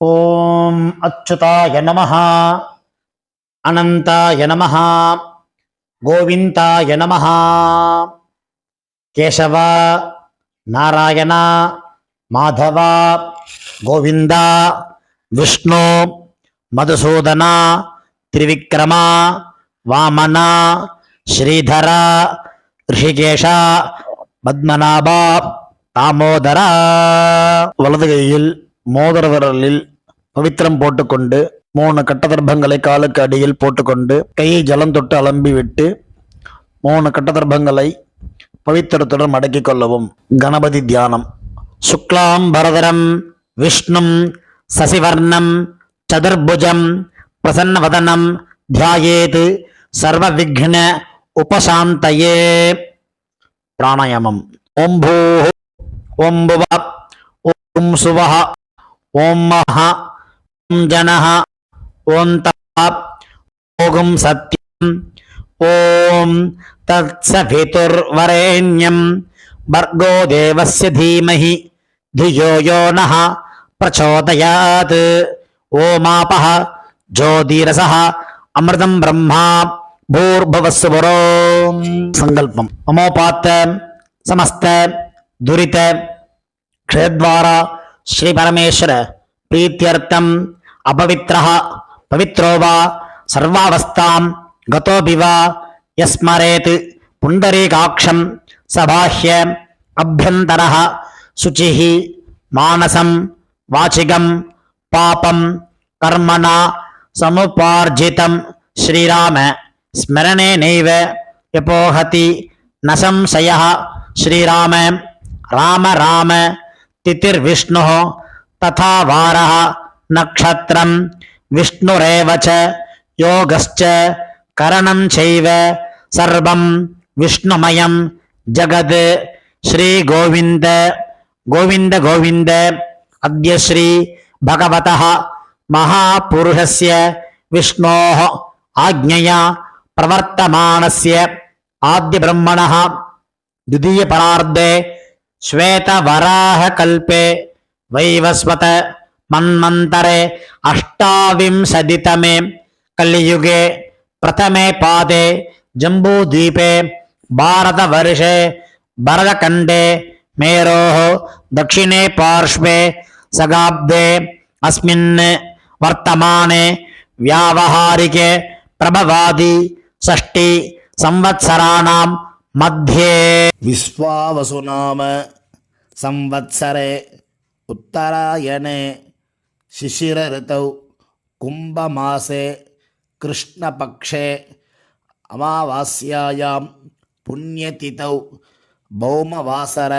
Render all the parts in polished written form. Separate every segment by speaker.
Speaker 1: ஓம் அச்சுதாய நமஹ, அனந்தாய நமஹ, கோவிந்தாய நமஹ. கேசவ, நாராயண, மாதவ, கோவிந்தா, விஷ்ணு, மதுசூதன, திரிவிக்ரம, வாமன, ஸ்ரீதர, ரிஷிகேஷ, பத்மநாப, தாமோதர. வலது கையில் மோதிர விரலில் பவித்திரம் போட்டுக்கொண்டு 3 கட்டதர்பங்களை காலுக்கு அடியில் போட்டுக்கொண்டு கையை ஜலம் தொட்டு அலம்பி விட்டு 3 கட்டதர்பங்களை பவித்திரத்துடன் மடக்கிக் கொள்ளவும். கணபதி தியானம். சுக்லாம் பரதரம் விஷ்ணும் சசிவர்ணம் சதுர்புஜம் பிரசன்னவதனம் தியாயேத் சர்வ விக்ன உபசாந்தயே. பிராணாயாமம். ஓம் பூ ஓம் புவ ஓம் சுவஹ ஓம் மஹ ஓம் ஜனஹ ஓம் தப ஓம் சத்யம் ஓம் தத்சவிதுர்வரேண்யம் பர்கோ தேவஸ்ய தீமஹி धियो यो नः प्रचोदयात्. ओमापः ज्योतिरसः अमृतं ब्रह्मा भूर्भुवस्सुवरो. संकल्पम. अमोपात समस्त दुरित क्षेत्रद्वारा श्री परमेश्वर प्रीत्यर्थम अपवित्रः पवित्रो वा सर्वावस्थां गतोऽपि वा यस्मरेत् पुण्डरीकाक्षं सबाह्य अभ्यन्तरः शुचिः मानसं वाचिकं पापं कर्मणा समुपार्जितं श्रीराम स्मरणेनैव यपोहति न संशयः. श्रीराम राम राम तिथिर्विष्णुः तथा वारः नक्षत्रं विष्णुरेव च योगश्च करणं चैव सर्वं विष्णुमयं जगत्. श्री गोविंद गोविंद गोविंद. अद्य श्री भगवतः महापुरुषस्य विष्णोः आज्ञया प्रवर्तमानस्य आद्य ब्रह्मणः द्वितीय परार्धे श्वेतवराहकल्पे वैवस्वत मन्वन्तरे अष्टाविंशतितमे कलियुगे प्रथमे पादे जम्बूद्वीपे भारतवर्षे भरतखण्डे मेरोः दक्षिणे पार्श्वे सगाब्दे अस्मिन् वर्तमाने व्यावहारिके प्रभवादि षष्टि संवत्सराणां मध्ये विश्वावसुनाम संवत्सरे उत्तरायणे शिशिर ऋतौ कुंभमासे कृष्णपक्षे अमावास्यायां पुण्यतिथौ भौमवासर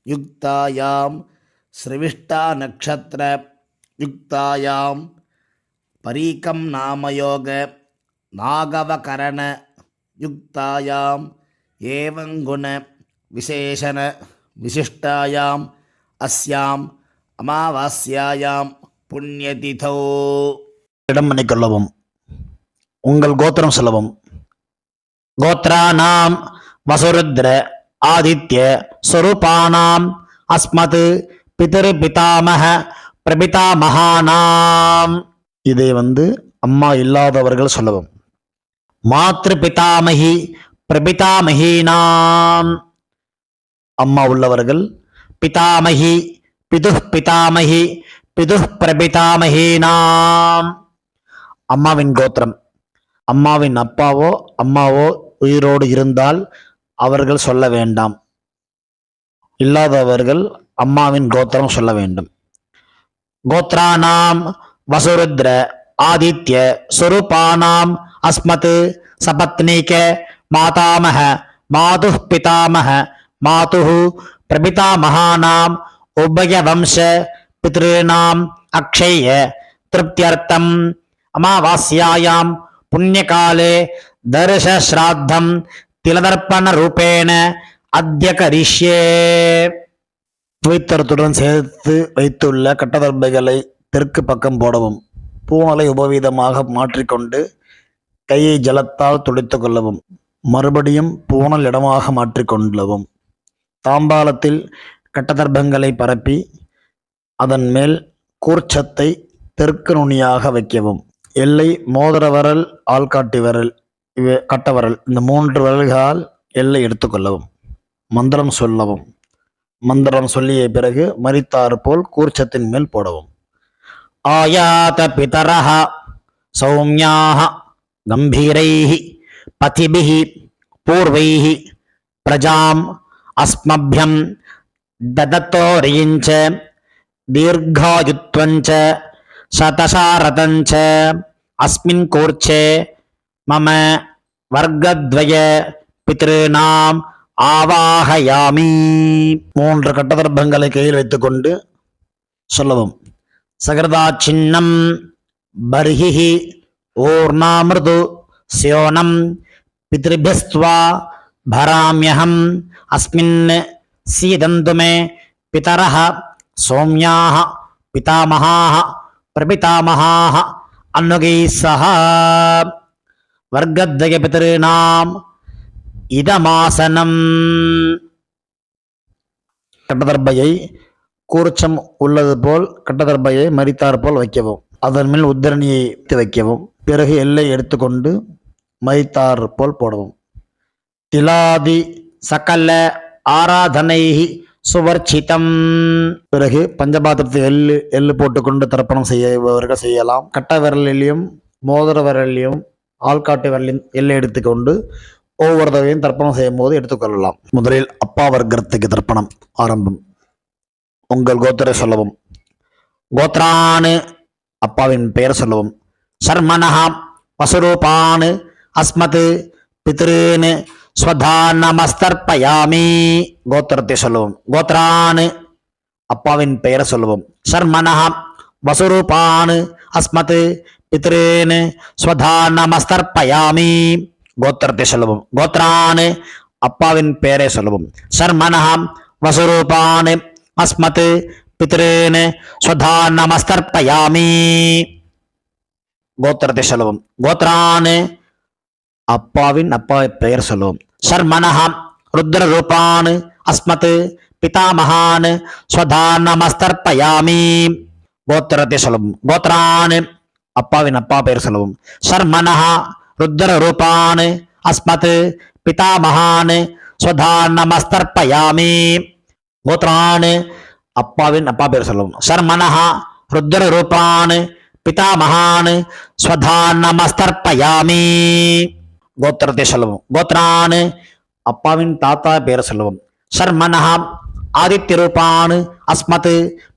Speaker 1: युक्तायां श्रविष्टा नक्षत्र युक्तायां परीकं नामयोग नागवकरण युक्तायां एवं गुण विशेषण विशिष्टायां अस्याम् अमावास्यायां पुण्यतिथौ. இடம் பண்ணிக்கொள்ளவும். உங்கள் கோத்திரம் சொல்லவும். கோத்ரானாம் வசுருத்ர ஆதித்ய ஸ்வரூபானாம் அஸ்மத் பிதர் பிதாமக பிரபிதாமகானாம். இதை அம்மா இல்லாதவர்கள் சொல்லவும். மாத்ரு பிதாமகி பிரபிதாமகீனாம். அம்மா உள்ளவர்கள் பிதாமகி பிதுஹ் பிதாமகி பிதுஹ் பிரபிதாமகீனாம். அம்மாவின் கோத்திரம். அம்மாவின் அப்பாவோ அம்மாவோ உயிரோடு இருந்தால் அவர்கள் சொல்ல வேண்டாம். இல்லாதவர்கள் அம்மாவின் கோத்திரம் சொல்ல வேண்டும். கோத்ரானாம் வசுருத்ர ஆதித்ய ஸ்வரூபானாம் அஸ்மத் சபத்னீக மாதாமக மாதுஹ் பிதாமக மாதுஹு பிரபிதாமகானாம் உபயவம்ச பித்ருணாம் அக்ஷய திருப்தியர்த்தம் அமாவாஸ்யாயாம் புண்ணியகாலே தர்ஷ ஸ்ராத்தம் திலதர்ப்பண ரூபேண அத்ய கரிஷ்யே. பவித்திரத்துடன் சேர்த்து வைத்துள்ள கட்டதர்பைகளை தெற்கு பக்கம் போடவும். பூனலை உபவீதமாக மாற்றிக்கொண்டு கையை ஜலத்தால் துடைத்து கொள்ளவும். மறுபடியும் பூனல் இடமாக மாற்றிக்கொள்ளவும். தாம்பாலத்தில் கட்டதர்பங்களை பரப்பி அதன் மேல் கூர்ச்சத்தை தெற்கு நுனியாக வைக்கவும். எல்லை மோதிர விரல், ஆள்காட்டி விரல், கட்டவரல் இந்த 3 விரல்களால் எல்லை எடுத்துக்கொள்ளவும். மந்திரம் சொல்லவும். மந்திரம் சொல்லிய பிறகு மரித்தாறு போல் கூர்ச்சத்தின் மேல் போடவும். ஆயாத பிதரஹ சௌம்யாஹ கம்பீரைஹி பதிபிஹி பூர்வைஹி பிரஜாம் அஸ்மப்யம் ததத்தோரியஞ்ச தீர்காயுத்வஞ்ச சதசாரதஞ்ச அஸ்மின் கூர்ச்சே மம வர்க்கத்வய பித்ருநாம் ஆவாஹயாமி. 3 கட்டதர்ப்பங்களை கையில் வைத்துக்கொண்டு சொல்லவும். சகரதா சின்னம் பர்ஹிஹி ஓர்ணாமிருது ஸ்யோனம் பித்ருபிஸ்த்வா பராம்யஹம் அஸ்மின் சீதந்து மே பிதரஹ சௌம்யாஹ பிதாமஹாஹ பிரபிதாமஹாஹ அன்னுகைः சஹ வர்க்கத்வய பித்ருநாம் இதமாசனம். கட்டதர்பையை கூர்ச்சம் உள்ளது போல் கட்டதர்பையை மரித்தார் போல் வைக்கவும். அதன் மேல் உத்தரணியை வைக்கவும். பிறகு எல்லை எடுத்துக்கொண்டு மரித்தார் போல் போடவும். திலாதி சகல ஆராதனை சுவர்ச்சிதம். பிறகு பஞ்சபாத்திரத்தை எள்ளு போட்டுக்கொண்டு தர்ப்பணம் செய்யவர்கள் செய்யலாம். கட்ட விரலிலையும் மோதிர விரலிலையும் ஆள்காட்டு விரலையும் எல்லை எடுத்துக்கொண்டு ஒவ்வொரு தடவையும் தர்ப்பணம் செய்யும் போது எடுத்துக்கொள்ளலாம். முதலில் அப்பா வர்க்கத்துக்கு தர்ப்பணம் ஆரம்பம். உங்கள் கோத்திரை சொல்லவும். கோத்ரானு அப்பாவின் பெயர் சொல்லவும். சர்மனஹா வசுரூபான் அஸ்மத் பித்ருன் ஸ்வதானமஸ்தர்ப்பயாமி. கோத்திரத்தை சொல்லவும். கோத்ரானு அப்பாவின் பெயர் சொல்லவும். சர்மனஹா வசுரூபான் அஸ்மத் பித்ருன் ஸ்வதானமஸ்தர்ப்பயாமி. கோத்திரத்தை சொல்லவும். கோத்ரான் அப்பாவின் பெயரை சொல்லவும். சர்மனஹா வசுரூபான் அஸ்மத் பித்ருன் ஸ்வதானமஸ்தர்ப்பயாமி. கோத்திரத்தை சொல்லவும். கோத்ரான் அப்பாவின் பெயர் சொல்லவும். சர்மனஹா ருத்ர ரூபான் அஸ்மத் பிதாமஹான் ஸ்வதானமஸ்தர்ப்பயாமி. கோத்திரத்தை சொல்லவும். கோத்ரான் அப்பாவின் பெயர் சொல்லவும். சர்மனஹா ருத்ர ரூபான் அஸ்மத் பிதாமஹான் ஸ்வதானமஸ்தர்ப்பயாமி. கோத்ரான் அப்பாவின் பெயர் சொல்லவும். சர்மனஹா ருத்ர ரூபான் பிதாமஹான் ஸ்வதானமஸ்தர்ப்பயாமி. கோத்திரத்தை சொல்லவும். கோத்ரான் அப்பாவின் தாத்தா பெயர் சொல்லவும். சர்மனஹா ஆதித்ய ரூபான் அஸ்மத்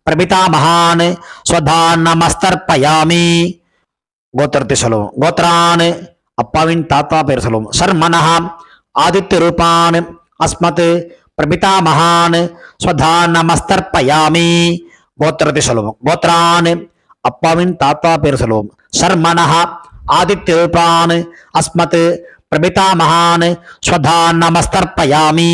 Speaker 1: பிரபிதாமஹான் ஸ்வதானமஸ்தர்ப்பயாமி. கோத்திரத்தை சொல்லவும். கோத்ரான் அப்பாவின் தாத்தா பெயர் சொல்லவும். சர்மனஹா ஆதித்ய ரூபான் அஸ்மத் பிரபிதாமஹான் ஸ்வதானமஸ்தர்ப்பயாமி. கோத்திரத்தை சொல்லவும். கோத்ரான் அப்பாவின் தாத்தா பெயர் சொல்லவும். சர்மனஹா ஆதித்ய ரூபான் அஸ்மத் பிரபிதாமஹான் ஸ்வதானமஸ்தர்ப்பயாமி.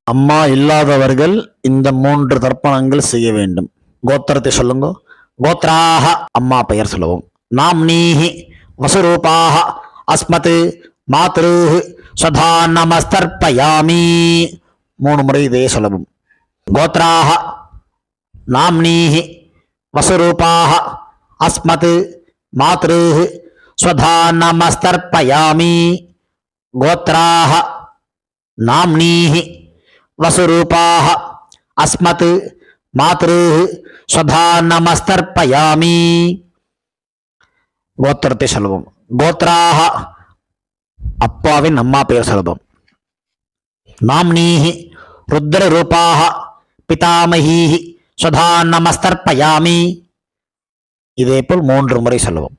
Speaker 1: அம்மா இல்லாதவர்கள் இந்த 3 தர்ப்பணங்கள் செய்ய வேண்டும். கோத்திரத்தை சொல்லுங்க. கோத்ராஹ அம்மா பெயர் சொல்லவும். நாம்னீஹி வசுரூபாஹ அஸ்மத் மாத்ருஹ் ஸ்வதானமஸ்தர்ப்பயாமி. 3 முறை இதே சொல்லவும். கோத்ராஹ நாம்னீஹி வசுரூபாஹ அஸ்மத் மாத்ருஹ் ஸ்வதானமஸ்தர்ப்பயாமி. கோத்ராஹ நாம்னீஹி வசுரூபாஹ அஸ்மத் மாத்ருஹ் ஸ்வதானமஸ்தர்ப்பயாமி. கோத்திரத்தை சொல்லுவோம். கோத்ராஹ அப்பாவின் அம்மா பெயர் சொல்லுவோம். நாம்னீஹி ருத்ர ரூபாஹ பிதாமஹீஹி ஸ்வதானமஸ்தர்ப்பயாமி. இதேபோல் 3 முறை சொல்லுவோம்.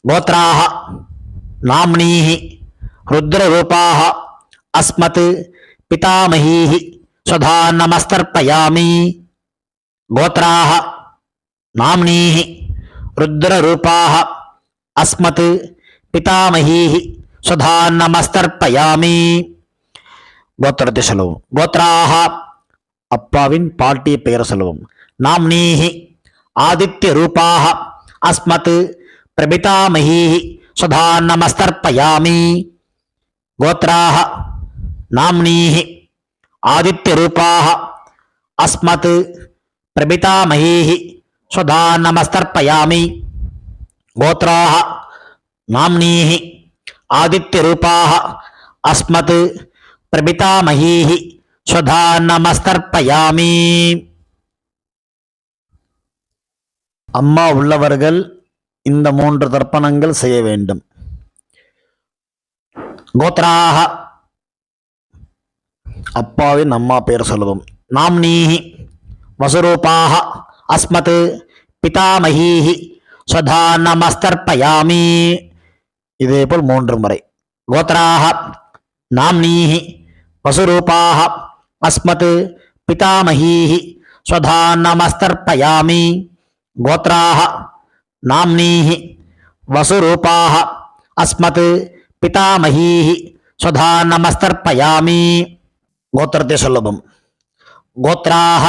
Speaker 1: கோத்ராஹ நாம்னீஹி ருத்ர ரூபாஹ அஸ்மத் பிதாமஹீஹி ஸ்வதானமஸ்தர்ப்பயாமி. கோத்ராஹ நாம்னீஹி ருத்ர ரூபாஹ அஸ்மத் பிதாமஹீஹி ஸ்வதானமஸ்தர்ப்பயாமி. கோத்திரத்தை சொல்லுவோம். கோத்ராஹ அப்பாவின் பாட்டிய பெயர் சொல்லுவோம். நாம்னீஹி ஆதித்ய ரூபாஹ அஸ்மத் பிரபிதாமஹீஹி ஸ்வதானமஸ்தர்ப்பயாமி. கோத்ராஹ நாம்னீஹி ஆதித்ய ரூபாஹ அஸ்மத் பிரபிதாமஹீஹி ஸ்வதா நமஸ்தர்ப்பயாமி. கோத்ராஹ நாம்னீஹ ஆதித்யரூபாஹ அஸ்மத் பிரபிதாமஹீஹ ஸ்வதா நமஸ்தர்ப்பயாமி. அம்மா உள்ளவர்கள் இந்த 3 தர்ப்பணங்கள் செய்ய வேண்டும். கோத்ராஹ அப்பாவின் அம்மா பெயர் சொல்லுவோம். நாம்னீஹி வசுரூபாஹ அஸ்மத் பிதாமஹீஹி ஸ்வதா நமஸ்தர்ப்பயாமி. இதேபோல் 3 முறை. கோத்ராஹ நாம்னீஹி வசுரூபாஹ அஸ்மத் பிதாமஹீஹி ஸ்வதா நமஸ்தர்ப்பயாமி. கோத்ராஹ நாம்னீஹி வசுரூபாஹ அஸ்மத் பிதாமஹீஹி ஸ்வதா நமஸ்தர்ப்பயாமி. கோத்திரத்தை சொல்லவும். கோத்ராஹ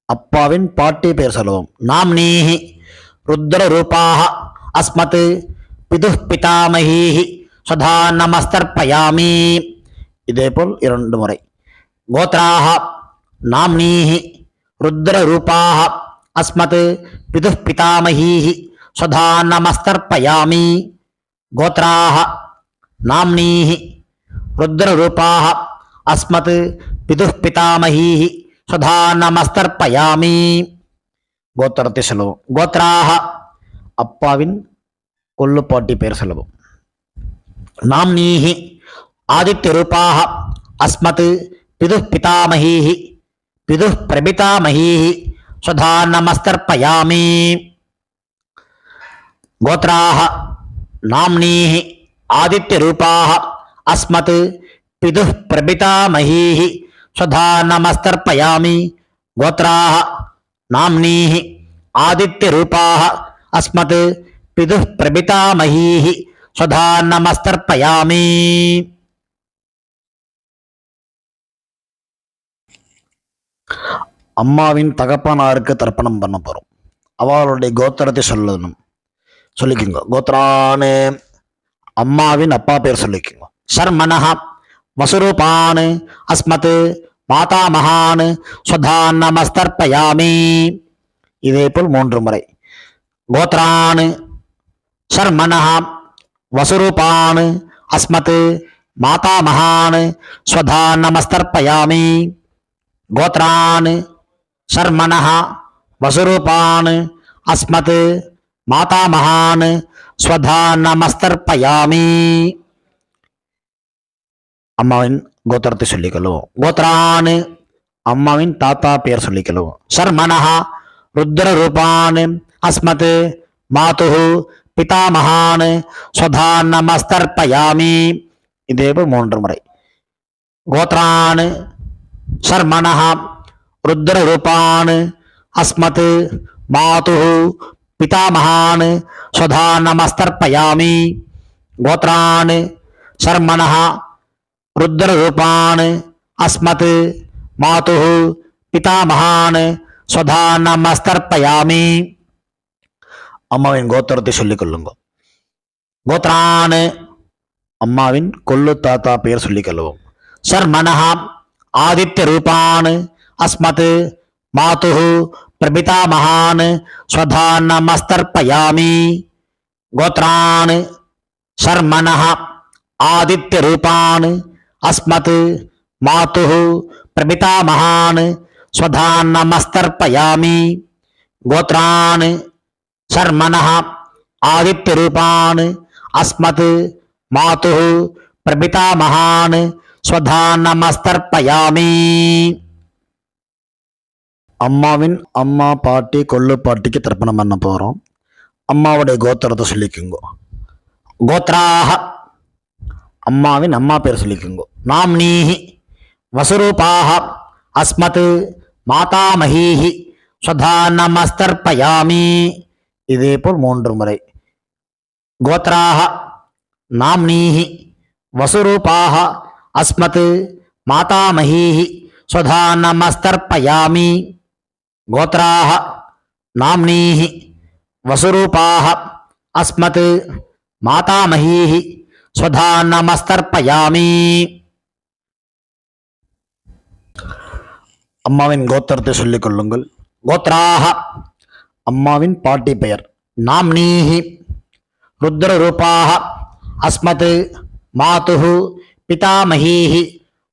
Speaker 1: அப்பாவின் பாட்டி பெயர் சொல்லவும். நாம்னீஹி ருத்ரரூபாஹ அஸ்மத் பிதுஹ் பிதாமஹீஹி ஸ்வதா நமஸ்தர்ப்பயாமி. இதேபோல் 2 முறை. கோத்ராஹ நாம்னீஹி ருத்ரரூபாஹ அஸ்மத் பிதுஹ் பிதாமஹீஹி ஸ்வதா நமஸ்தர்ப்பயாமி. கோத்ராஹ நாம்னீஹி ருத்ரரூபாஹ அஸ்மத் பிதுஹ் பிதாமஹீஹி ஸ்வதா நமஸ்தர்ப்பயாமி. கோத்திரத்தை சொல்லவும். கோத்ராஹ அப்பாவின் கொள்ளுப்பாட்டி பெயர் சொல்லவும். நாம்னீஹி ஆதித்யரூபாஹ அஸ்மத் பிதுஹ் பிதாமஹீஹி பிதுஹ் பிரபிதாமஹீஹி ஸ்வதா நமஸ்தர்ப்பயாமி. கோத்ராஹ நாம்னீஹி ஆதித்யரூபாஹ அஸ்மத் பிதுஹ் பிரபிதாமஹீஹி ஸ்வதா நமஸ்தர்ப்பயாமி. கோத்ராஹ நாம்னீஹி ஆதித்யரூபாஹ அஸ்மத் பிதுஹ் பிரபிதாமஹீஹி ஸ்வதா நமஸ்தர்ப்பயாமி. அம்மாவின் தகப்பனாருக்கு தர்ப்பணம் பண்ண போறோம். அவளுடைய கோத்திரத்தை சொல்லிக்கோங்க. கோத்ரானு அம்மாவின் அப்பா பேர் சொல்லிக்கோங்க. சர்மனஹ வசுரூபான் அஸ்மத் மாதாமகான் ஸ்வதா நமஸ்தர்ப்பயாமி. இதேபோல் 3 முறை. கோத்ரான் சர்மனஹ வசுரூபான் அஸ்மத் மாதாமகான் ஸ்வதா நமஸ்தர்ப்பயாமி. கோத்ரான் சர்மனஹ வசுரூபான் அஸ்மத் மாதாமகான் ஸ்வதா நமஸ்தர்ப்பயாமி. அம்மாவின் கோத்திரத்தை சொல்லிக்கொள்ளுவோம். கோத்ரான் அம்மாவின் தாத்தா பெயர் சொல்லிக்கொள்ளுவோம். சர்மனஹ ருத்ரரூபான் அஸ்மத் மாதுஹு பிதாமகான் ஸ்வதா நமஸ்தர்ப்பயாமி. இதேபோல் 3 முறை. கோத்ரான் சர்மனஹ ருத்ரரூபான் அஸ்மத் மாதுஹு பிதாமகான் ஸ்வதா நமஸ்தர்ப்பயாமி. கோத்ரான் சர்மனஹ ருத்ரரூபான் அஸ்மத் மாதுஹு பிதாமகான் ஸ்வதா நமஸ்தர்ப்பயாமி. அம்மாவின் கோத்திரத்தை சொல்லிக் கொள்ளுங்க. கோத்ரான் அம்மாவின் கொள்ளு தாத்தா பெயர் சொல்லிக் கொள்ளுவோம். சர்மனஹ ஆதித்யரூபான் அஸ்மத் மாதுஹு பிரபிதாமகான் ஸ்வதா நமஸ்தர்ப்பயாமி. கோத்ரான் சர்மனஹ ஆதித்யரூபான் அஸ்மத் மாதுஹு பிரபிதாமகான் ஸ்வதா நமஸ்தர்ப்பயாமி. கோத்ரான் சர்மனஹ ஆதித்யரூபான் அஸ்மத் மாதுஹு பிரபிதாமகான் ஸ்வதா நமஸ்தர்ப்பயாமி. அம்மாவின் அம்மா பாட்டி கொள்ளு பாட்டிக்கு தர்ப்பணம் பண்ண போறோம். அம்மாவுடைய கோத்திரத்தை சொல்லிக்குங்க. கோத்ராஹ அம்மாவின் அம்மா பேர் சொல்லிக்குங்க. நாம்னீஹி வசுரூபாஹ அஸ்மத் மாதாமஹீஹி ஸ்வதா நமஸ்தர்ப்பயாமி. இதேபோல் 3 முறை. கோத்ராஹ நாம்னீஹி வசுரூபாஹ அஸ்மத் மாதாமஹீஹி ஸ்வதா நமஸ்தர்ப்பயாமி. கோத்ராஹ நாம்னீஹி வசுரூபாஹ அஸ்மத் மாதாமஹீஹி ஸ்வதா நமஸ்தர்ப்பயாமி. அம்மாவின் கோத்திரத்தை சொல்லிக் கொள்ளுங்கள். கோத்ராஹ அம்மாவின் பாட்டி பெயர். நாம்னீஹி ருத்ரரூபாः அஸ்மத் மாதுஹு பிதாமகீஹி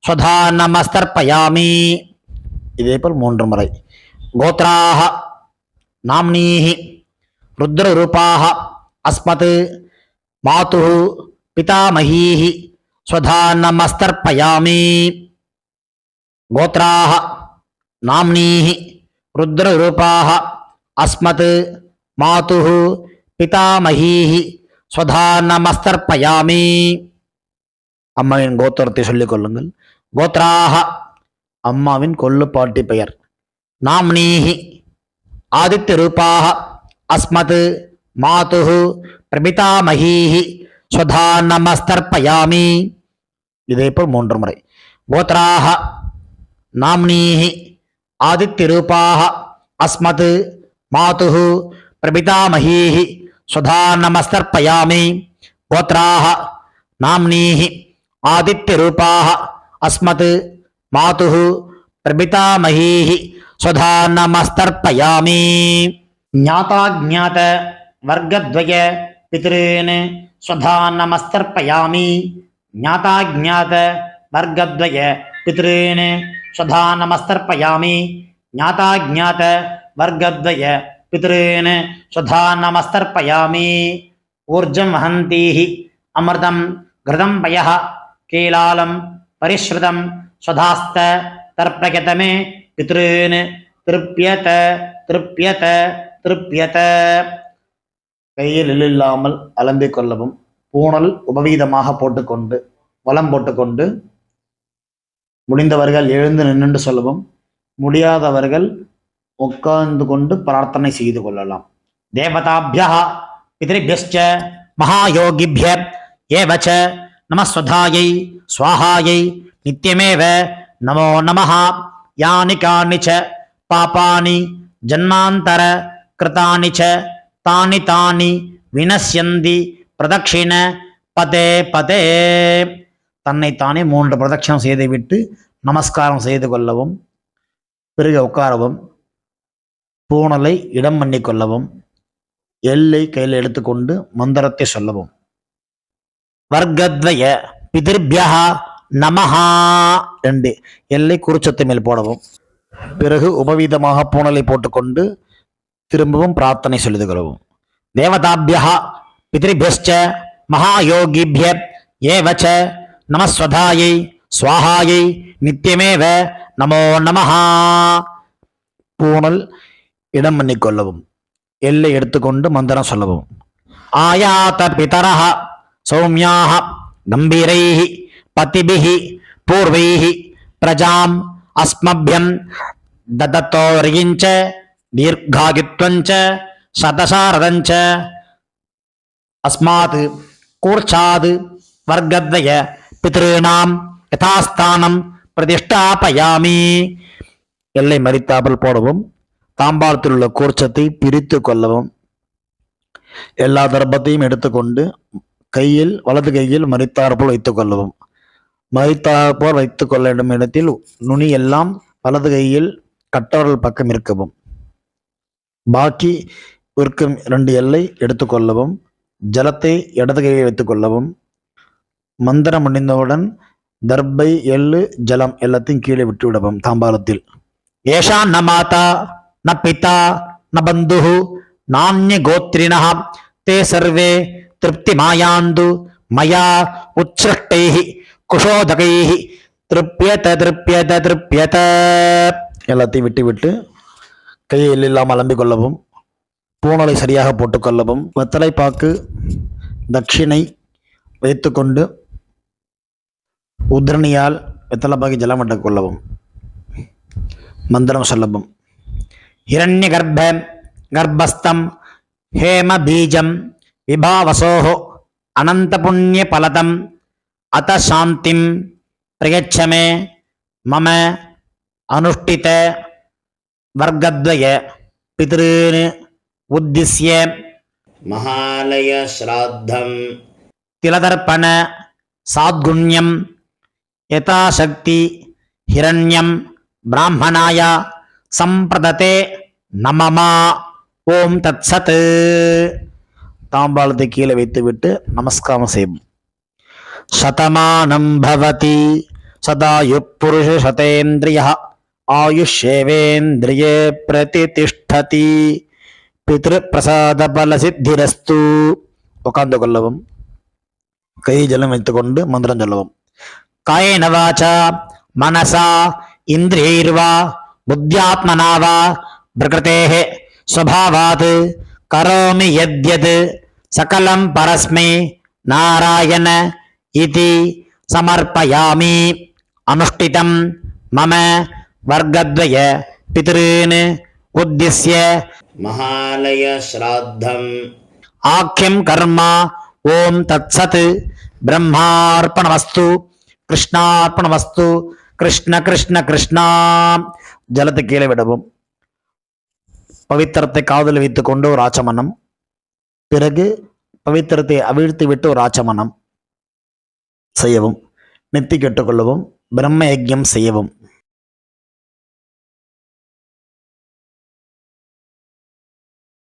Speaker 1: ஸ்வதா நமஸ்தர்ப்பயாமி. இதேபோல் 3 முறை. கோத்ராः நாம்னீஹி ருத்ரரூபாः அஸ்மத் மாதுஹு பிதாமகீஹி ஸ்வதா நமஸ்தர்ப்பயாமி. கோத்ராः நாம்னீஹி ருத்ரரூபாः அஸ்மத் மாதுஹு பிதாமகீஹி ஸ்வதா நமஸ்தர்ப்பயாமி. அம்மாவின் கோத்திரத்தை சொல்லிக் கொள்ளுங்கள். கோத்ராஹ அம்மாவின் கொள்ளுப்பாட்டி பெயர். நாம்னீஹி ஆதித்ய ரூபாக அஸ்மத் மாதுஹு பிரபிதாமகீஹி ஸ்வதா நமஸ்தர்ப்பயாமி. இதேபோல் 3 முறை. கோத்ராஹ நாம்னீஹி ஆதித்ய ரூபாக அஸ்மத் மாதுஹு பிரபிதாமகீஹி ஸ்வதா நமஸ்தர்ப்பயாமி. கோத்ராஹ நாம்னீஹி ஆதித்ய ரூபாக அஸ்மத் மாதுஹு பிரபிதாமகீஹி ஸ்வதா நமஸ்தர்ப்பயாமி. ஞாதாஜ்ஞாத வர்க்கத்வய பித்ருன் ஸ்வதா நமஸ்தர்ப்பயாமி. ஞாதாஜ்ஞாத வர்க்கத்வய பித்ருன் ஸ்வதா நமஸ்தர்ப்பயாமி. ஞாதாஜ்ஞாத வர்க்கத்வய பித்ருன் ஸ்வதா நமஸ்தர்ப்பயாமி. ஊர்ஜம் வஹந்தீஹி அமிர்தம் கிருதம் பயः கீலாலம் பரிஸ்ருதம் ஸ்வதாஸ்த தர்ப்பயதமே பித்ருன் திருப்யத திருப்யத திருப்யத. கையில் இல்லாமல் அலம்பிக் கொள்ளவும். பூணல் உபவீதமாக போட்டுக்கொண்டு வலம் போட்டுக்கொண்டு முடிந்தவர்கள் எழுந்து நின்று சொல்லவும். முடியாதவர்கள் உட்கார்ந்து கொண்டு பிரார்த்தனை செய்து கொள்ளலாம். தேவதாபியः பித்ருபியஸ்ச மகாயோகிபிய ஏவச்ச நமஸ்வதாயை ஸ்வாஹாயை நித்யமேவ நமோ நமः. யானி கானி ச பாபானி ஜன்மாந்தர கிருதானி ச தானி தானி வினஸ்யந்தி பிரதட்சிண பதே பதே. தன்னைத்தானே 3 பிரதட்சணம் செய்துவிட்டு நமஸ்காரம் செய்து கொள்ளவும். பிறகு உட்காரவும். பூணலை இடம் பண்ணி கொள்ளவும். எல்லை கையில் எடுத்துக்கொண்டு மந்திரத்தை சொல்லவும். வர்க்கத்வய பிதிர்பியः நமஹா 2 எல்லை குறிச்சத்து மேல் போடவும். பிறகு உபவீதமாக பூணலை போட்டுக்கொண்டு திரும்பவும் பிரார்த்தனை சொல்லிது கொள்ளவும். தேவதாபியः பித்ருபியஸ்ச மகாயோகிபிய ஏவச்ச நமஸ்வதாயை ஸ்வாஹாயை நித்யமேவ நமோ நமஹ. பூணல் இடம் பண்ணி கொள்ளவும். எல்லை எடுத்துக்கொண்டு மந்திரம் சொல்லவும். ஆயாத பிதரஹ சௌமியாஹ கம்பீரைஹி பதிபிஹி பூர்வைஹி பிரஜாம் அஸ்மப்யம் ததத்தோரியிஞ்ச தீர்காயுத்வஞ்ச சதசாரதஞ்ச அஸ்மாத் கூர்ச்சாத் வர்க்கத்வய பித்ருணாம் யதாஸ்தானம் பிரதிஷ்டாபயாமி. எல்லை மறித்தாமல் போடவும். தாம்பாளத்தில் உள்ள கூர்ச்சத்தை பிரித்து கொள்ளவும். எல்லா தர்ப்பத்தையும் எடுத்துக்கொண்டு கையில் வலது கையில் மறித்தாற்போல் வைத்துக் கொள்ளவும். மறித்தாற்போல் வைத்துக் கொள்ள வேண்டும் இடத்தில் நுனி எல்லாம் வலது கையில் கட்டவர்கள் பக்கம் இருக்கவும். பாக்கி இருக்கும் 2 எல்லை எடுத்துக்கொள்ளவும். ஜலத்தை இடது கையில் வைத்துக் கொள்ளவும். மந்திரம் முடிந்தவுடன் தர்பை எள்ளு ஜலம் எல்லாத்தையும் கீழே விட்டு விடவும். தாம்பாளத்தில் ஏஷா ந மாதா ந பிதா ந பந்துஹு நான்ய கோத்ரிணः தே சர்வே திருப்தி மாயாந்து மயா உச்ச்ருஷ்டைஹி குஷோதகைஹி திருப்யத திருப்யத திருப்யத. எல்லாத்தையும் விட்டு விட்டு கையில் இல்லாமல் அலம்பிக் கொள்ளவும். பூணலை சரியாக போட்டுக்கொள்ளவும். வெத்தலை பாக்கு தட்சிணை வைத்துக்கொண்டு உத்ரணியால் வெத்தலை பாக்கி ஜலம் விட்டு கொள்ளவும். மந்திரம் சொல்லவும். ஹிரண்ய கர்ப்ப கர்ப்பஸ்தம் ஹேம பீஜம் விபாவசோஹ அனந்த புண்ணிய பலதம் அத சாந்திம் பிரயச்சமே மம அனுஷ்டித வர்க்கத்வய பித்ருன் உத்திஸ்ய மகாலய ஸ்ராத்தம் திலதர்ப்பண சாத்குண்யம் யதாசக்தி ஹிரண்யம் பிராமணாய சம்பிரததே நமமா. ஓம் தத் சத். தாம்பாளத்தை கீழே வைத்துவிட்டு நமஸ்காரம் செய்வோம். சதமானம் பவதி சதாயு புருஷ சதேந்திரிய ஆயுஷேவேந்திரியே பிரதிதிஷ்டதி பித்ரு பிரசாத பல சித்திரஸ்து. உட்கார்ந்து கொள்ளவும். கை ஜலம் வைத்துக்கொண்டு மந்திரம் சொல்லவும். காயேன வாசா மனசா இந்திரியைர்வா புத்தியாத்மனா வா பிரகிருதேஹ ஸ்வபாவாத் கரோமி யத்யத் சகலம் பரஸ்மை நாராயண இதி சமர்ப்பயாமி. அனுஷ்டிதம் மம வர்க்கத்வய பித்ருன் உத்திஸ்ய
Speaker 2: மகாலய ஸ்ராத்தம்
Speaker 1: ஆக்கியம் கர்மா. ஓம் தத் சத். பிரம்மார்ப்பணமஸ்து. கிருஷ்ணார்ப்பணமஸ்து. கிருஷ்ண கிருஷ்ண கிருஷ்ணா. ஜலத்தை கீழே விடவும். பவித்திரத்தை காதில் வைத்துக் கொண்டு ஒரு ஆச்சமனம். பிறகு பவித்திரத்தை அவிழ்த்து விட்டு ஒரு ஆச்சமனம் செய்யவும். நெத்தி கெட்டுக்கொள்ளவும். பிரம்ம யஜ்யம் செய்யவும்.